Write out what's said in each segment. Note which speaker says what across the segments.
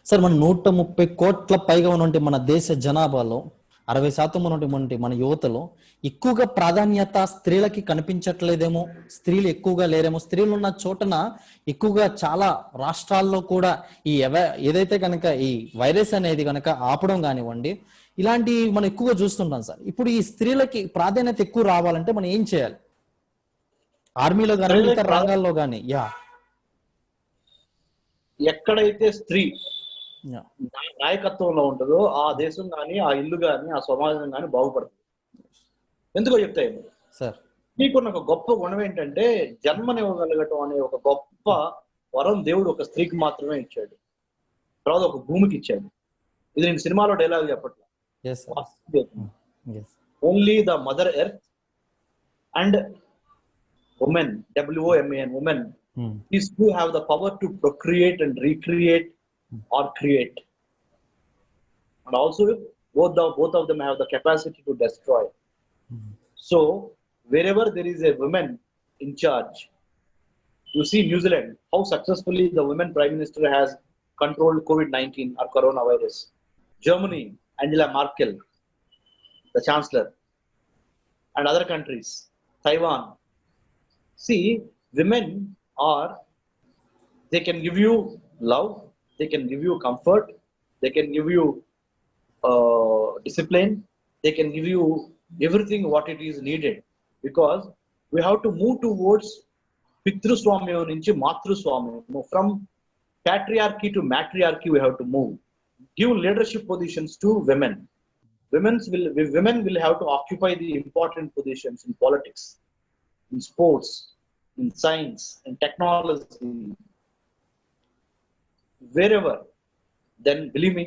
Speaker 1: Sir మన 130 కోట్ల పైగా ఉన్నటువంటి మన దేశ జనాభాలో 60% ఉన్నటువంటి మన యువతలో ఎక్కువగా ప్రాధాన్యత స్త్రీలకి కనిపించట్లేదేమో, స్త్రీలు ఎక్కువగా లేరేమో. స్త్రీలు ఉన్న చోటన ఎక్కువగా చాలా రాష్ట్రాల్లో కూడా ఈ ఏదైతే కనుక ఈ వైరస్ అనేది కనుక ఆపడం కానివ్వండి, ఇలాంటి మనం ఎక్కువగా చూస్తుంటాం సార్. ఇప్పుడు ఈ స్త్రీలకి ప్రాధాన్యత ఎక్కువ రావాలంటే మనం ఏం చేయాలి? ఆర్మీలో కానీ ఇతర రంగాల్లో కానీ
Speaker 2: ఎక్కడైతే స్త్రీ నాయకత్వంలో ఉంటుందో ఆ దేశం కానీ, ఆ ఇల్లు కానీ, ఆ సమాజం కానీ బాగుపడుతుంది. ఎందుకో చెప్తాయి
Speaker 1: సార్.
Speaker 2: మీకున్న ఒక గొప్ప గుణం ఏంటంటే జన్మనివ్వగలగటం అనే ఒక గొప్ప వరం దేవుడు ఒక స్త్రీకి మాత్రమే ఇచ్చాడు, తర్వాత ఒక భూమికి ఇచ్చాడు. ఇది నేను సినిమాలో డైలాగ్ చెప్పట్లా. Only the mother earth and women, WOMAN, women, is who have the power to procreate and recreate or create, and also both of them have the capacity to destroy. So wherever there is a woman in charge, you see New Zealand, how successfully the women prime minister has controlled COVID-19 or coronavirus. Germany, Angela Merkel, the chancellor, and other countries, Taiwan. See, women they can give you love, they can give you comfort, they can give you discipline, they can give you everything what it is needed, because we have to move towards Pitruswamyam nunchi Matruswamyam. From patriarchy to matriarchy we have to move. Give leadership positions to women. Women will have to occupy the important positions in politics, in sports, in science, in technology, wherever. Then believe me,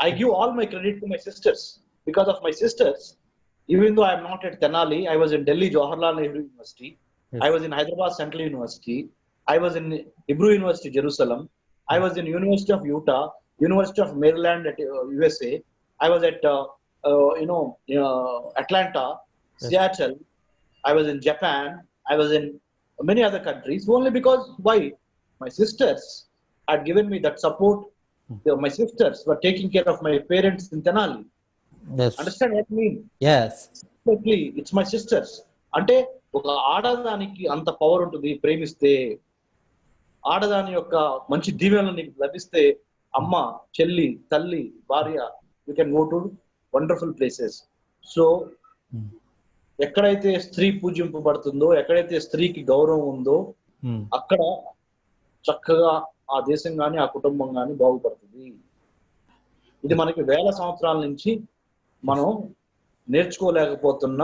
Speaker 2: I give all my credit to my sisters. Because of my sisters, even though I am not at Tenali, I was in Delhi Jawaharlal Nehru University, yes. I was in Hyderabad Central University, I was in Hebrew University Jerusalem, I was in University of Utah, University of Maryland at USA, I was at Atlanta, yes. Seattle, I was in Japan, I was in many other countries, only because why? My sisters had given me that support. My sisters were taking care of my parents in Tenali.
Speaker 1: Yes.
Speaker 2: Understand what I mean?
Speaker 1: Yes.
Speaker 2: Exactly. It's my sisters. అంటే ఒక ఆడదానికి అంత power ఉంటుంది. ప్రేమిస్తే, ఆడదాని యొక్క మంచి దీవెనలు నీకు లభిస్తే, అమ్మ, చెల్లి, తల్లి, భార్య, you can go to wonderful places. So ఎక్కడైతే స్త్రీ పూజింపబడుతుందో, ఎక్కడైతే స్త్రీకి గౌరవం ఉందో, అక్కడ చక్కగా ఆ దేశం గాని, ఆ కుటుంబం గాని బాగుపడుతుంది. ఇది మనకి వేల సంవత్సరాల నుంచి మనం నేర్చుకోలేకపోతున్న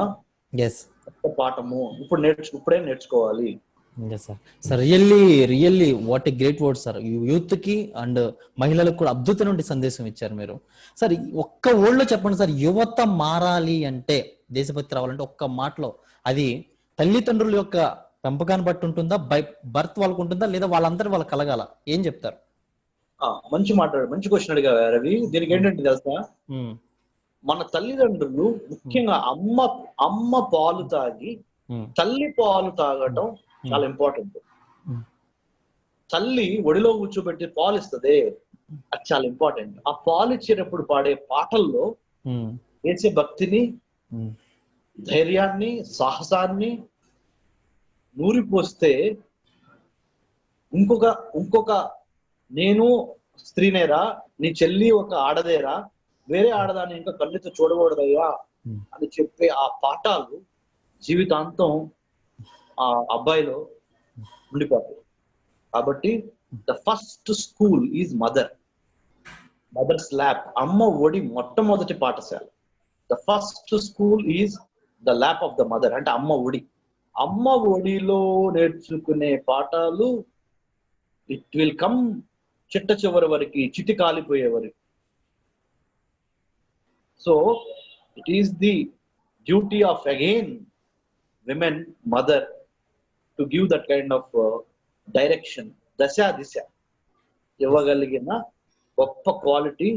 Speaker 2: పాఠము. ఇప్పుడే నేర్చుకోవాలి.
Speaker 1: Sir really what a great word sir. Youth కి అండ్ మహిళలకు కూడా అద్భుతమైన సందేశం ఇచ్చారు మీరు. సార్ ఒక్క వర్డ్లో చెప్పండి సార్, యువత మారాలి అంటే, దేశభక్తి రావాలంటే ఒక్క మాటలో అది తల్లిదండ్రుల యొక్క పెంపకాన్ని బట్టి ఉంటుందా, బర్త్ వాళ్ళకు ఉంటుందా, లేదా వాళ్ళందరూ వాళ్ళకి కలగాల? ఏం చెప్తారు?
Speaker 2: మంచి క్వశ్చన్ అడిగా రవి. దీనికి ఏంటంటే తెలుసా, మన తల్లిదండ్రులు ముఖ్యంగా అమ్మ పాలు తాగి తల్లి పాలు తాగటం చాలా ఇంపార్టెంట్. తల్లి ఒడిలో కూర్చోబెట్టి పాలు ఇస్తుంది, అది చాలా ఇంపార్టెంట్. ఆ పాలు ఇచ్చేటప్పుడు పాడే పాటల్లో వేసే భక్తిని, ధైర్యాన్ని, సాహసాన్ని నూరిపోస్తే ఇంకొక నేను స్త్రీనేరా, నీ చెల్లి ఒక ఆడదేరా, వేరే ఆడదాన్ని ఇంకా కళ్ళతో చూడకూడదయ్యా అని చెప్పే ఆ పాఠాలు జీవితాంతం ఆ అబ్బాయిలో ఉండిపోతాయి. కాబట్టి the first school is mother's lap. అమ్మ ఒడి మొట్టమొదటి పాఠశాల. The first school is the lap of the mother, అంటే అమ్మ ఒడి. అమ్మ ఒడిలో నేర్చుకునే పాఠాలు ఇట్ విల్ కమ్ చిట్ట చివరి వరకు, చిటి కాలిపోయే వరకు. So it is the duty of again women, mother, to give that kind of direction, దిశ ఇవ్వగలిగిన గొప్ప క్వాలిటీ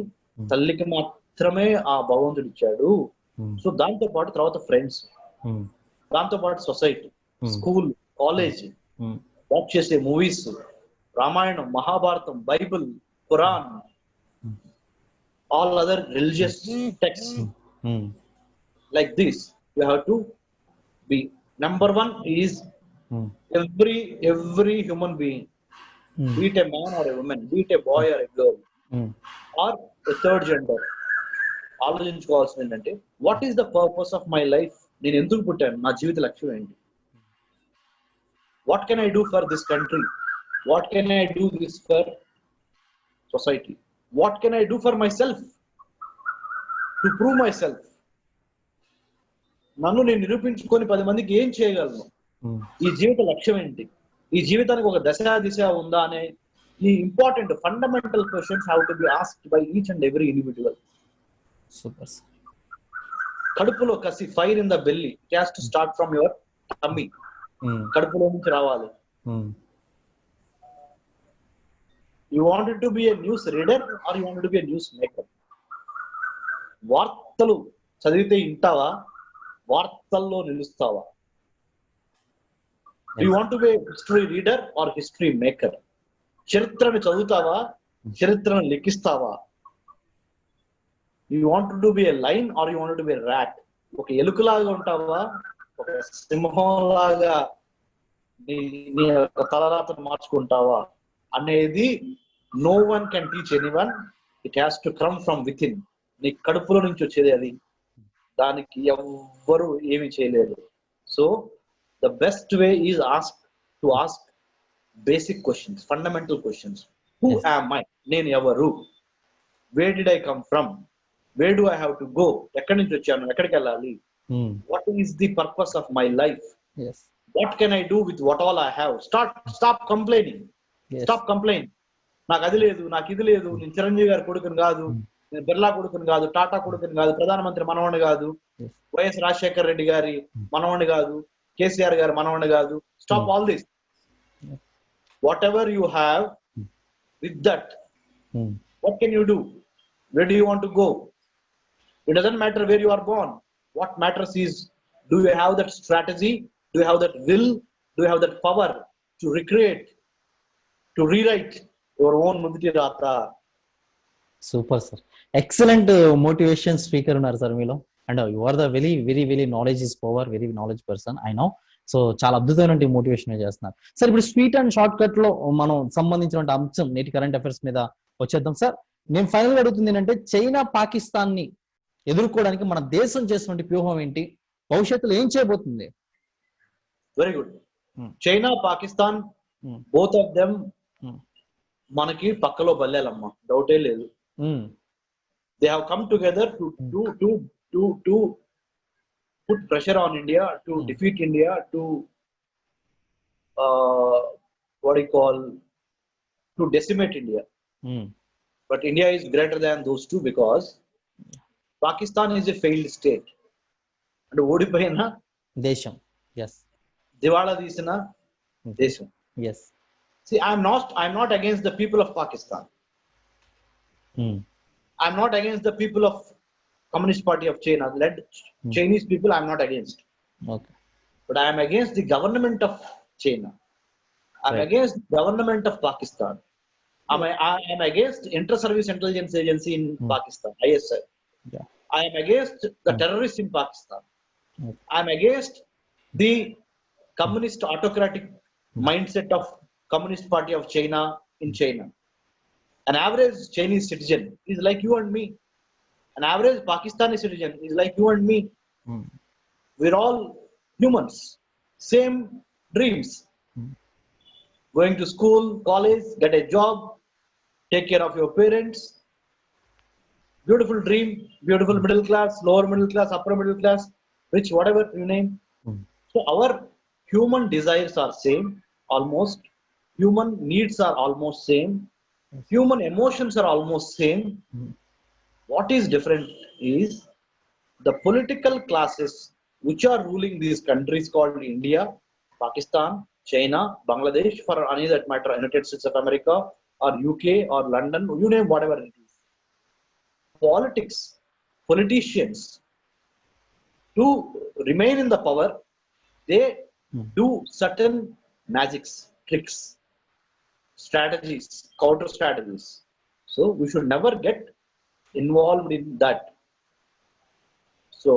Speaker 2: తల్లికి మాత్రమే ఆ భగవంతుడు ఇచ్చాడు. సో దాంతో పాటు తర్వాత ఫ్రెండ్స్, దాంతో పాటు సొసైటీ, స్కూల్, కాలేజ్, వాచ్ చేసే movies, Ramayanam, Mahabharatam, Bible, Quran, all other religious texts.
Speaker 1: Hmm.
Speaker 2: Like this, you have to be. Number one is
Speaker 1: Hmm.
Speaker 2: every human being,
Speaker 1: Hmm.
Speaker 2: be it a man or a woman, be it a boy or a girl,
Speaker 1: Hmm.
Speaker 2: or a third gender, ఆలోచించుకోవాల్సింది ఏంటంటే what is the purpose of my life, నేను ఎందుకు పుట్టాను, నా జీవిత లక్ష్యం ఏంటి, what can I do for this country, what can I do this for society, what can I do for my self to prove my self, నన్ను నేను నిరూపించుకొని 10 మందికి ఏం చేయగలను,
Speaker 1: Hmm.
Speaker 2: ఈ జీవిత లక్ష్యం ఏంటి, ఈ జీవితానికి ఒక దశ దిశ ఉందా అనే ఈ important fundamental questions have to be asked by each and every individual.
Speaker 1: Super sir.
Speaker 2: కడుపులో కసి, fire in the belly, it has to start from your tummy,
Speaker 1: Hmm.
Speaker 2: కడుపులో నుంచి రావాలి.
Speaker 1: Hmm.
Speaker 2: You wanted to be a news reader or you wanted to be a news maker? వార్తలు చదివితే ఇంటావా, వార్తల్లో నిలుస్తావా? You want to be a history reader or history maker? చరిత్రను చదువుతావా, చరిత్రను లెక్కిస్తావా? You want to be a lion or you want to be a rat? ఒక ఎలుకలాగా ఉంటావా, ఒక సింహంలాగా నీ నీ యొక్క తలరాతను మార్చుకుంటావా అనేది no one can teach anyone. It has to come from within. నీ కడుపులో నుంచి వచ్చేది అది, దానికి ఎవ్వరు ఏమి చేయలేరు. So the best way is ask basic questions, fundamental questions. Who
Speaker 1: Yes.
Speaker 2: Am I, నేను ఎవరు, where did I come from, where do I have to go, ఎక్కడి నుంచి వచ్చాను, ఎక్కడికి వెళ్ళాలి,
Speaker 1: Hmm.
Speaker 2: What is the purpose of my life,
Speaker 1: Yes.
Speaker 2: what can I do with what all I have? Stop complaining.
Speaker 1: Yes.
Speaker 2: Stop complaining. నాకు అది లేదు, నాకు ఇది లేదు, నేను చిరంజీవి గారి కొడుకుని కాదు, నేను బిర్లా కొడుకుని కాదు, టాటా కొడుకుని కాదు, ప్రధానమంత్రి మనవాణ్ణి కాదు,
Speaker 1: Yes.
Speaker 2: వైఎస్ రాజశేఖర రెడ్డి గారి మనవాణ్ణి కాదు, కేసీఆర్ గారి మనవాణ్ణి కాదు. Stop all this. What ever you have, with that
Speaker 1: Hmm.
Speaker 2: what can you do? Where do you want to go? It doesn't matter where you are born. What matters is, do you have that strategy, do you have that will, do you have that power to recreate, to rewrite your own Muditi Rata?
Speaker 1: Super sir. Excellent motivation speaker ఉన్నారు sir మీలో. And you are the very very very knowledge is power, very knowledge person I know. So చాలా అద్భుతమైన motivation చేస్తున్నారు sir. ఇప్పుడు sweet and short cut లో మనం సంబంధించిన అంశం నేటి కరెంట్ అఫైర్స్ మీద వచ్చేద్దాం సార్. నేను ఫైనల్ గా అడుగుతుంది ఏంటంటే, చైనా పాకిస్తాన్ ని ఎదుర్కోవడానికి మన దేశం చేసినటువంటి వ్యూహం ఏంటి, భవిష్యత్తులో ఏం చేయబోతుంది?
Speaker 2: Very good. China, Pakistan, both of them మనకి పక్కలో బల్లేలమ్మా, డౌటే లేదు. They have come together to put pressure on India, to defeat India, to what do you call, to decimate India. But India is greater than those two because Pakistan is a failed state. And ఓడిపోయిన
Speaker 1: దేశం. Yes.
Speaker 2: దివాళా తీసిన దేశం.
Speaker 1: Yes.
Speaker 2: See, I'm not against the people of Pakistan. I'm not against the people of Communist Party of China. Led Chinese people, I'm not against.
Speaker 1: Okay.
Speaker 2: But I am against the government of China. I'm
Speaker 1: Right.
Speaker 2: against the government of Pakistan. I am against Inter-Service Intelligence Agency in Pakistan, ISI.
Speaker 1: Yeah.
Speaker 2: I am against the terrorists in Pakistan.
Speaker 1: Okay.
Speaker 2: I am against the communist autocratic mindset of Communist Party of China in China. An average Chinese citizen is like you and me. An average Pakistani citizen is like you and me. We're all humans, same dreams. Going to school, college, get a job, take care of your parents. Beautiful dream, beautiful middle class, lower middle class, upper middle class, rich, whatever you name. So our human desires are same, almost. Human needs are almost same. Human emotions are almost same. What is different is the political classes which are ruling these countries called India, Pakistan, China, Bangladesh, for any that matter, United States of America or UK or London, you name whatever it is. Politics, politicians, to remain in the power, they do certain magics, tricks, strategies, counter strategies. So we should never get involved in that. So,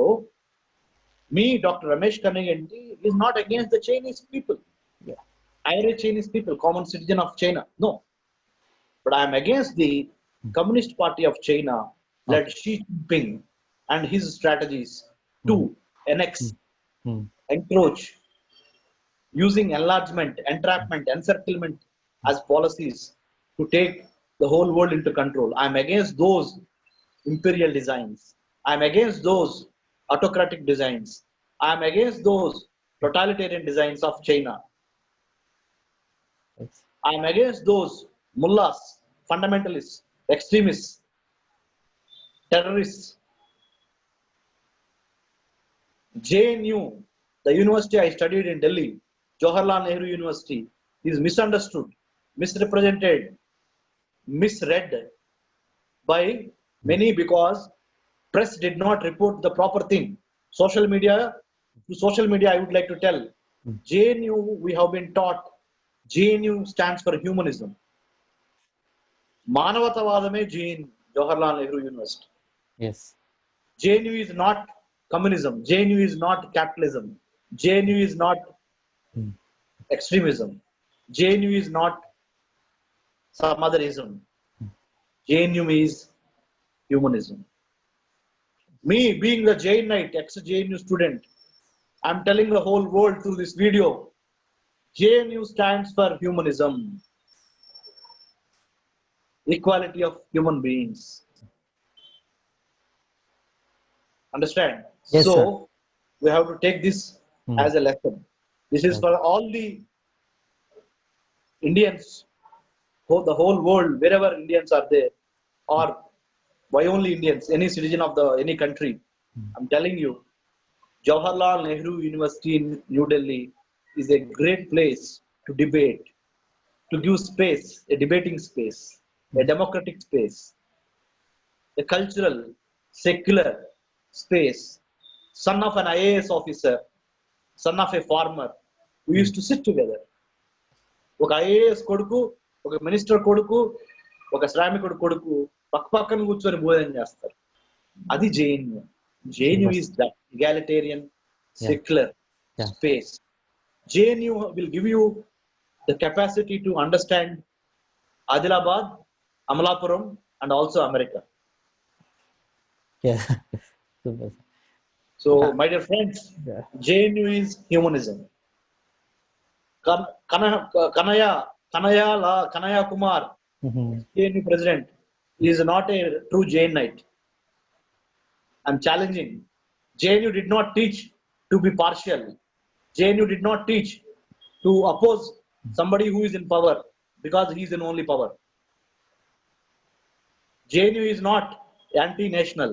Speaker 2: me, Dr. Ramesh Kannaganti, is not against the Chinese people,
Speaker 1: Yeah.
Speaker 2: average Chinese people, common citizen of China. No, but I am against the Communist Party of China, led Xi Jinping and his strategies to annex,
Speaker 1: Hmm.
Speaker 2: encroach, using enlargement, entrapment, encirclement as policies to take the whole world into control. I am against those imperial designs. I am against those autocratic designs. I am against those totalitarian designs of China.
Speaker 1: Yes.
Speaker 2: I am against those mullahs, fundamentalists, extremists, terrorists. JNU, the university I studied in Delhi, Jawaharlal Nehru University, is misunderstood, misrepresented, misread by many because press did not report the proper thing. Social media, to social media, I would like to tell JNU, we have been taught JNU stands for humanism. Manavatavadame JNU, Jawaharlal Nehru University.
Speaker 1: Yes.
Speaker 2: JNU is not communism. JNU is not capitalism. JNU is not
Speaker 1: Hmm.
Speaker 2: extremism. JNU is not some other ism. JNU is humanism. Me being the Jain Knight, ex-JNU student, I'm telling the whole world through this video, JNU stands for humanism, equality of human beings. Understand?
Speaker 1: Yes,
Speaker 2: So
Speaker 1: sir.
Speaker 2: we have to take this as a lesson. This is for all the Indians, the whole world, wherever Indians are there, or why only Indians, any citizen of the any country. I'm telling you, Jawaharlal Nehru University in New Delhi is a great place to debate, to give space, a debating space, a democratic space, a cultural, secular space. Son of an IAS officer, son of a farmer, we used to sit together. ఒక IAS కొడుకు, ఒక minister కొడుకు, ఒక శ్రామికుడు కొడుకు పక్క పక్కన కూర్చొని భోజనం చేస్తారు. అది JNU. JNU is that egalitarian, secular
Speaker 1: Yeah.
Speaker 2: space. JNU will give you the capacity to understand Adilabad, Amalapuram, and also America.
Speaker 1: Yeah. Super.
Speaker 2: So, my dear friends,
Speaker 1: Yeah.
Speaker 2: JNU is humanism. Kanaya Kumar, JNU president, is not a true Jainite. I'm challenging. JNU did not teach to be partial. JNU did not teach to oppose somebody who is in power because he is in only power. JNU is not anti-national.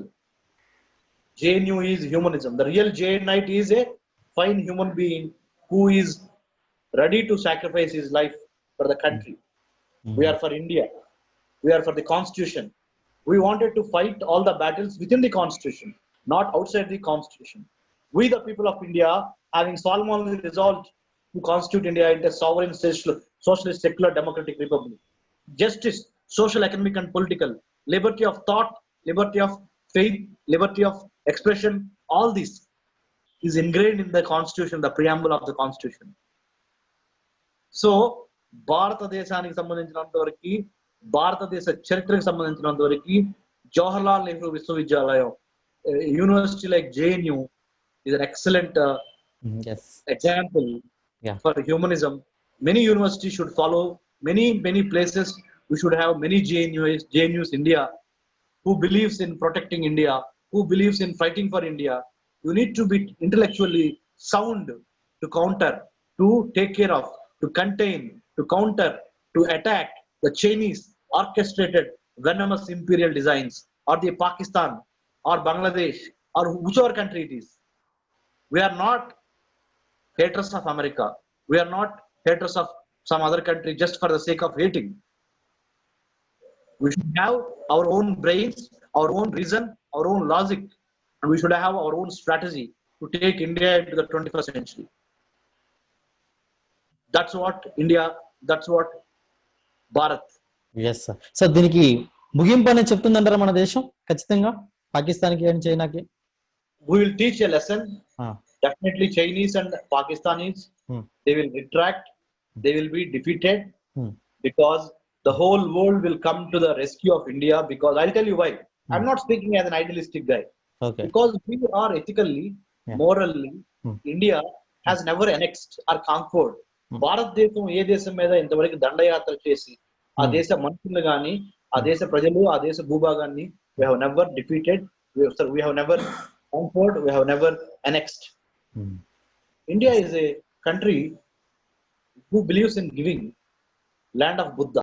Speaker 2: JNU is humanism. The real Jainite is a fine human being who is ready to sacrifice his life for the country. We are for India. We are for the constitution. We wanted to fight all the battles within the constitution, not outside the constitution. We, the people of India, having solemnly resolved to constitute India into a sovereign, socialist, secular, democratic republic. Justice, social, economic, and political, liberty of thought, liberty of faith, liberty of expression, all this is ingrained in the constitution, the preamble of the constitution. So భారతదేశానికి సంబంధించినంత వరకు, భారతదేశ చరిత్రకు సంబంధించినంత వరకు, జవహర్లాల్ నెహ్రూ విశ్వవిద్యాలయం, university like JNU is an excellent
Speaker 1: Yes.
Speaker 2: example
Speaker 1: Yeah.
Speaker 2: for humanism. Many universities should follow, many places we should have many JNUs India who believes in protecting India, who believes in fighting for India. You need to be intellectually sound to counter, to take care of, to contain, to counter, to attack the Chinese orchestrated venomous imperial designs, or the Pakistan, or Bangladesh, or whichever country it is. We are not haters of America. We are not haters of some other country just for the sake of hating. We should have our own brains, our own reason, our own logic, and we should have our own strategy to take India into the 21st century. That's what India, that's what Bharat.
Speaker 1: Yes sir. So దీనికి ముగింపు అనేది చెప్తుందంటారా మన దేశం ఖచ్చితంగా పాకిస్తాన్కి and చైనాకి?
Speaker 2: We will teach a lesson.
Speaker 1: Ah.
Speaker 2: Definitely Chinese and Pakistanis,
Speaker 1: Hmm.
Speaker 2: they will retract, they will be defeated,
Speaker 1: Hmm.
Speaker 2: because the whole world will come to the rescue of India. Because I'll tell you why. I'm not speaking as an idealistic guy.
Speaker 1: Okay.
Speaker 2: Because we are ethically,
Speaker 1: Yeah.
Speaker 2: morally,
Speaker 1: Hmm.
Speaker 2: India has never annexed or conquered. భారతదేశం ఏ దేశం మీద ఇంతవరకు దండయాత్ర చేసి ఆ దేశ మనుషులు గాని, ఆ దేశ ప్రజలు, ఆ దేశ భూభాగాన్ని we have never defeated, we have never conquered, we have never annexed. India is a country who believes in giving, land of Buddha.